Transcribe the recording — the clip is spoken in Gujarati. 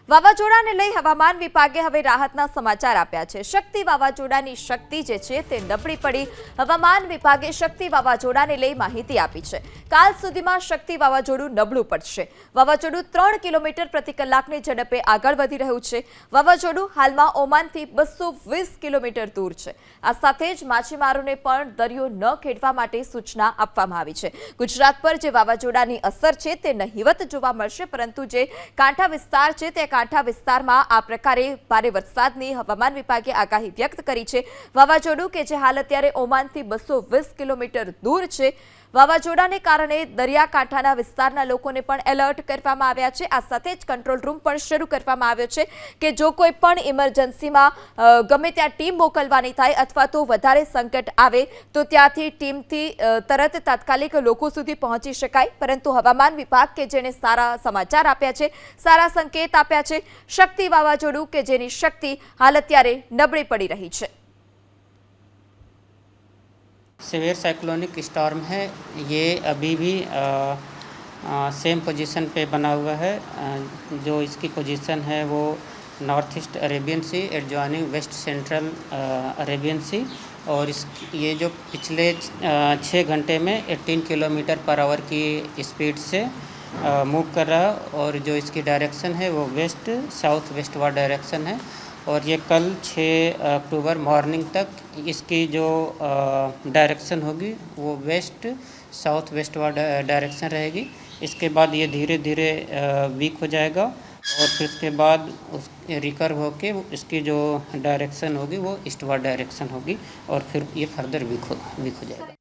વાવાઝોડાને લઈ હવામાન વિભાગે હવે રાહતના સમાચાર આપ્યા છે। શક્તિ વાવાઝોડાની શક્તિ જે છે તે નબળી પડી। હવામાન વિભાગે શક્તિ વાવાઝોડાને લઈ માહિતી આપી છે। કાલ સુધીમાં શક્તિ વાવાઝોડું નબળું પડશે। વાવાઝોડું 3 કિલોમીટર પ્રતિ કલાકની ઝડપે આગળ વધી રહ્યું છે। વાવાઝોડું હાલમાં ઓમાનથી 220 કિલોમીટર દૂર છે। આ સાથે જ માછીમારોને પણ દરિયો ન ખેડવા માટે સૂચના આપવામાં આવી છે। ગુજરાત પર જે વાવાઝોડાની અસર છે તે નહિવત જોવા મળશે, પરંતુ જે કાંઠા વિસ્તાર છે તે કાંઠા વિસ્તારમાં આ પ્રકારે ભારે વરસાદની હવામાન વિભાગે આગાહી વ્યક્ત કરી છે। વાવાઝોડું કે જે હાલ અત્યારે ઓમાનથી 220 કિલોમીટર દૂર છે, વાવાઝોડાને કારણે દરિયાકાંઠાના વિસ્તારના લોકોને પણ એલર્ટ કરવામાં આવ્યા છે। આ સાથે જ કંટ્રોલ રૂમ પણ શરૂ કરવામાં આવ્યો છે કે જો કોઈ પણ ઇમરજન્સીમાં ગમે ત્યાં ટીમ મોકલવાની થાય અથવા તો વધારે સંકટ આવે તો ત્યાંથી ટીમથી તરત તાત્કાલિક લોકો સુધી પહોંચી શકાય। પરંતુ હવામાન વિભાગ કે જેણે સારા સમાચાર આપ્યા છે, સારા સંકેત આપ્યા છે, શક્તિ વાવાઝોડું કે જેની શક્તિ હાલ અત્યારે નબળી પડી રહી છે। सीवियर साइक्लोनिक स्टॉर्म है ये अभी भी सेम पोजीशन पे बना हुआ है। जो इसकी पोजीशन है वो नॉर्थ ईस्ट अरेबियन सी एडजॉइनिंग वेस्ट सेंट्रल अरेबियन सी, और इस ये जो पिछले 6 घंटे में 18 किलोमीटर पर आवर की स्पीड से मूव कर रहा है, और जो इसकी डायरेक्शन है वो वेस्ट साउथ वेस्टवर्ड डायरेक्शन है। और ये कल 6 अक्टूबर मॉर्निंग तक इसकी जो डायरेक्शन होगी वो वेस्ट साउथ वेस्टवर्ड डायरेक्शन रहेगी। इसके बाद ये धीरे धीरे वीक हो जाएगा और फिर उसके बाद उस रिकर्व होके इसकी जो डायरेक्शन होगी वो ईस्टवर्ड डायरेक्शन होगी और फिर ये फर्दर वीक हो जाएगा।